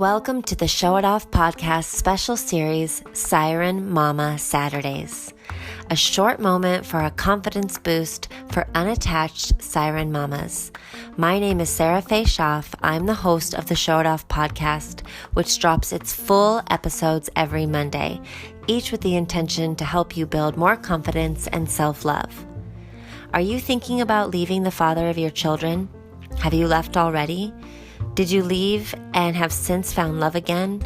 Welcome to the Show It Off podcast special series, Siren Mama Saturdays. A short moment for a confidence boost for unattached Siren Mamas. My name is Sarah Faye Schaff. I'm the host of the Show It Off podcast, which drops its full episodes every Monday, each with the intention to help you build more confidence and self-love. Are you thinking about leaving the father of your children? Have you left already? Did you leave and have since found love again?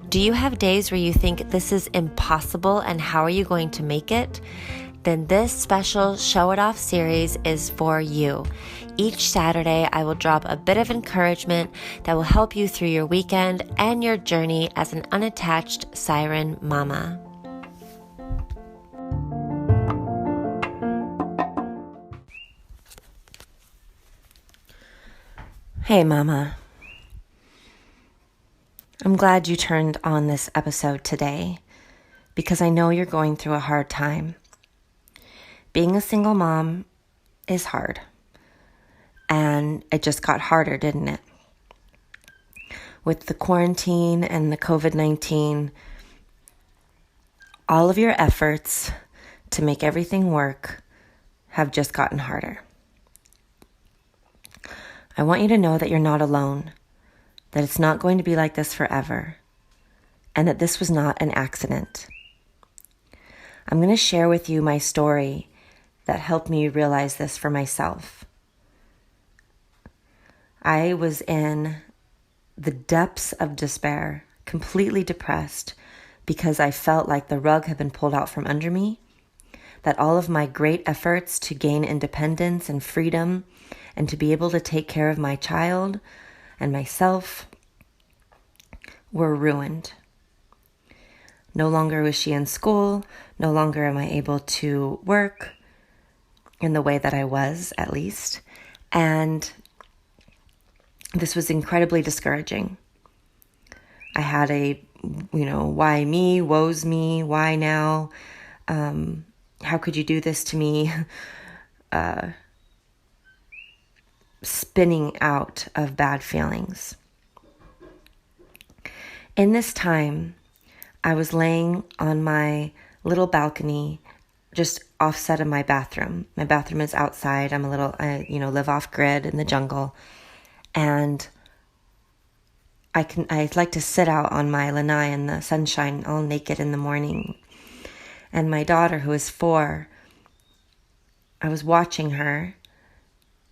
Do you have days where you think this is impossible and how are you going to make it? Then this special Show It Off series is for you. Each Saturday, I will drop a bit of encouragement that will help you through your weekend and your journey as an unattached Siren Mama. Hey, Mama. I'm glad you turned on this episode today because I know you're going through a hard time. Being a single mom is hard, and it just got harder, didn't it? With the quarantine and the COVID-19, all of your efforts to make everything work have just gotten harder. I want you to know that you're not alone, that it's not going to be like this forever, and that this was not an accident. I'm going to share with you my story that helped me realize this for myself. I was in the depths of despair, completely depressed, because I felt like the rug had been pulled out from under me, that all of my great efforts to gain independence and freedom and to be able to take care of my child and myself were ruined. No longer was she in school. No longer am I able to work in the way that I was, at least. And this was incredibly discouraging. I had why me, woe's me, why now? How could you do this to me? Spinning out of bad feelings. In this time, I was laying on my little balcony, just offset of my bathroom. My bathroom is outside. I live off grid in the jungle, and I like to sit out on my lanai in the sunshine, all naked in the morning. And my daughter, who is 4, I was watching her.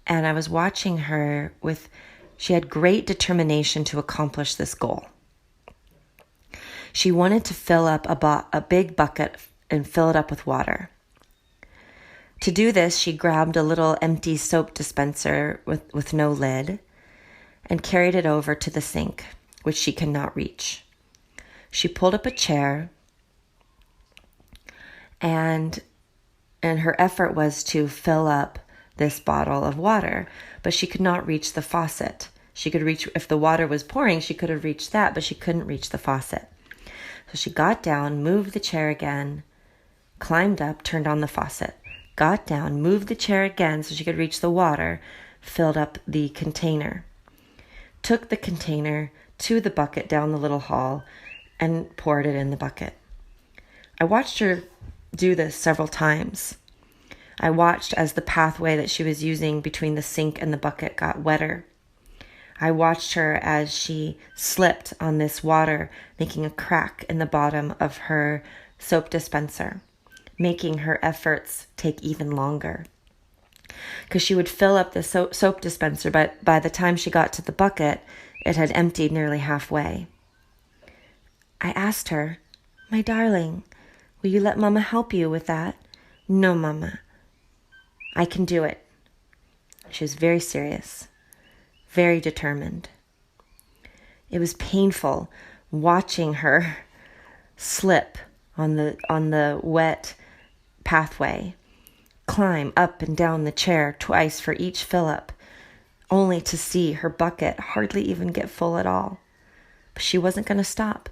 And I was watching her she had great determination to accomplish this goal. She wanted to fill up a big bucket and fill it up with water. To do this, she grabbed a little empty soap dispenser with no lid and carried it over to the sink, which she could not reach. She pulled up a chair, and her effort was to fill up this bottle of water, but she could not reach the faucet. She could reach, if the water was pouring, she could have reached that, but she couldn't reach the faucet. So she got down, moved the chair again, climbed up, turned on the faucet, got down, moved the chair again so she could reach the water, filled up the container, took the container to the bucket down the little hall, and poured it in the bucket. I watched her do this several times. I watched as the pathway that she was using between the sink and the bucket got wetter. I watched her as she slipped on this water, making a crack in the bottom of her soap dispenser, making her efforts take even longer. Because she would fill up the soap dispenser, but by the time she got to the bucket, it had emptied nearly halfway. I asked her, "My darling, will you let Mama help you with that?" "No, Mama. I can do it." She was very serious, very determined. It was painful watching her slip on the wet pathway, climb up and down the chair twice for each fill-up, only to see her bucket hardly even get full at all. But she wasn't going to stop.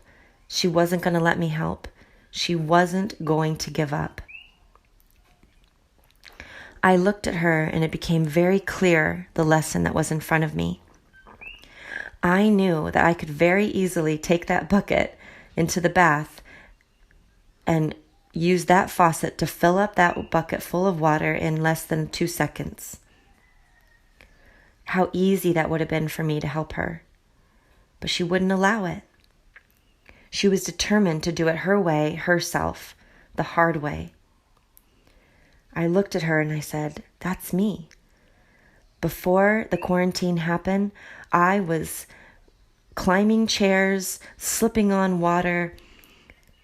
She wasn't going to let me help. She wasn't going to give up. I looked at her and it became very clear the lesson that was in front of me. I knew that I could very easily take that bucket into the bath and use that faucet to fill up that bucket full of water in less than 2 seconds. How easy that would have been for me to help her. But she wouldn't allow it. She was determined to do it her way, herself, the hard way. I looked at her and I said, that's me. Before the quarantine happened, I was climbing chairs, slipping on water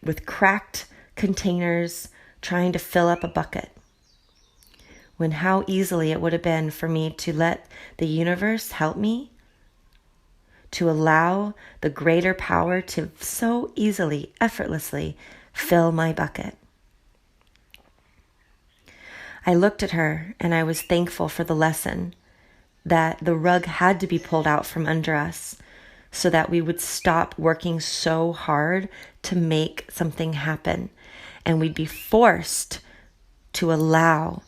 with cracked containers, trying to fill up a bucket. When how easily it would have been for me to let the universe help me, to allow the greater power to so easily, effortlessly fill my bucket. I looked at her and I was thankful for the lesson that the rug had to be pulled out from under us so that we would stop working so hard to make something happen, and we'd be forced to allow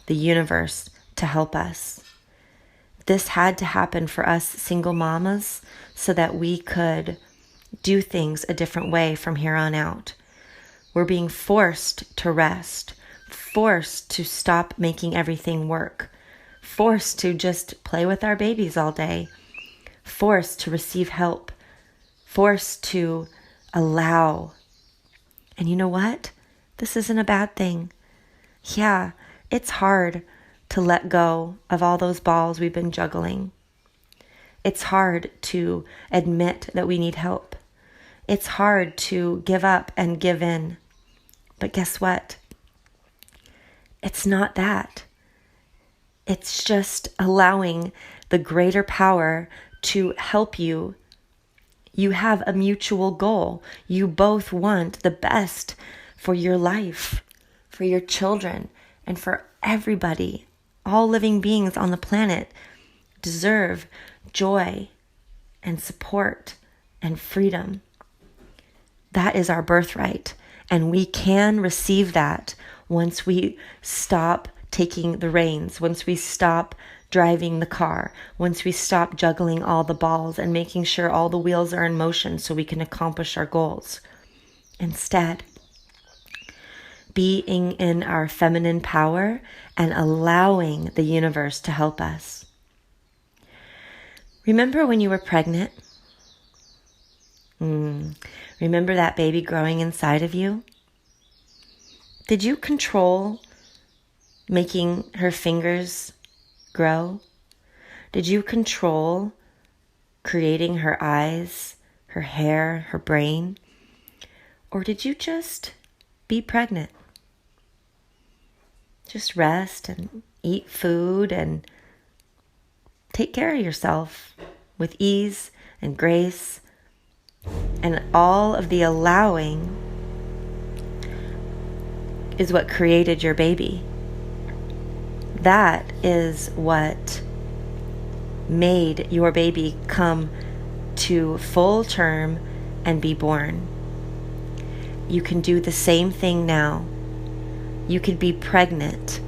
the universe to help us. This had to happen for us single mamas so that we could do things a different way from here on out. We're being forced to rest, forced to stop making everything work, forced to just play with our babies all day, forced to receive help, forced to allow. And you know what? This isn't a bad thing. Yeah, it's hard to let go of all those balls we've been juggling. It's hard to admit that we need help. It's hard to give up and give in. But guess what? It's not that. It's just allowing the greater power to help you. You have a mutual goal. You both want the best for your life, for your children, and for everybody. All living beings on the planet deserve joy and support and freedom. That is our birthright, and we can receive that once we stop taking the reins, once we stop driving the car, once we stop juggling all the balls and making sure all the wheels are in motion so we can accomplish our goals. Instead, being in our feminine power and allowing the universe to help us. Remember when you were pregnant? Remember that baby growing inside of you? Did you control making her fingers grow? Did you control creating her eyes, her hair, her brain? Or did you just be pregnant? Just rest and eat food and take care of yourself with ease and grace, and all of the allowing is what created your baby. That is what made your baby come to full term and be born. You can do the same thing now. You could be pregnant,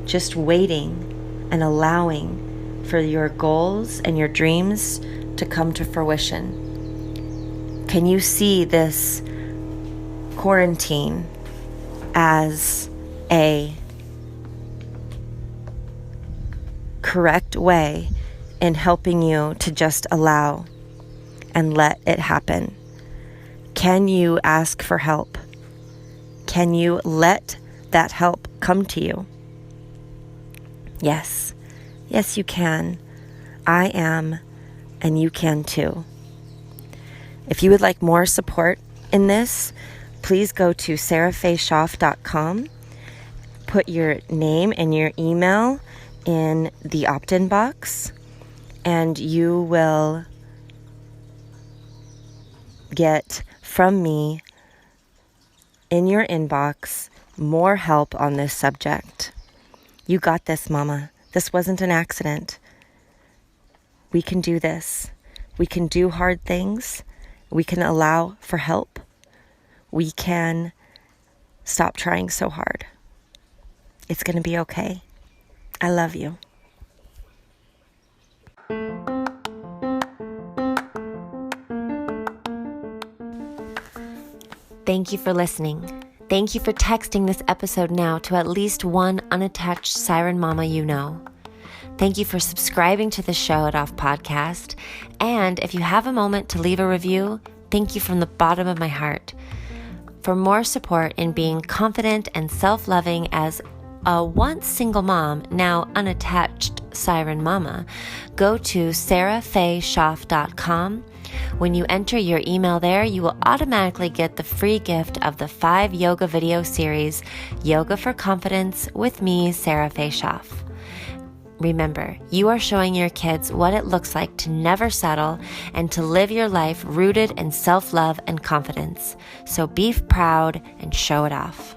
just waiting and allowing for your goals and your dreams to come to fruition. Can you see this quarantine as a correct way in helping you to just allow and let it happen? Can you ask for help? Can you let that help come to you? Yes. Yes, you can. I am, and you can too. If you would like more support in this, please go to sarahfayshoff.com. Put your name and your email in the opt-in box, and you will get from me in your inbox more help on this subject. You got this, Mama. This wasn't an accident. We can do this. We can do hard things. We can allow for help. We can stop trying so hard. It's going to be okay. I love you. Thank you for listening. Thank you for texting this episode now to at least one unattached siren mama you know. Thank you for subscribing to the Show It Off podcast. And if you have a moment to leave a review, thank you from the bottom of my heart. For more support in being confident and self-loving as a once single mom, now unattached siren mama, go to sarahfayschaff.com. When you enter your email there, you will automatically get the free gift of the 5 yoga video series, Yoga for Confidence with me, Sarah Faye Schaff. Remember, you are showing your kids what it looks like to never settle and to live your life rooted in self-love and confidence. So be proud and show it off.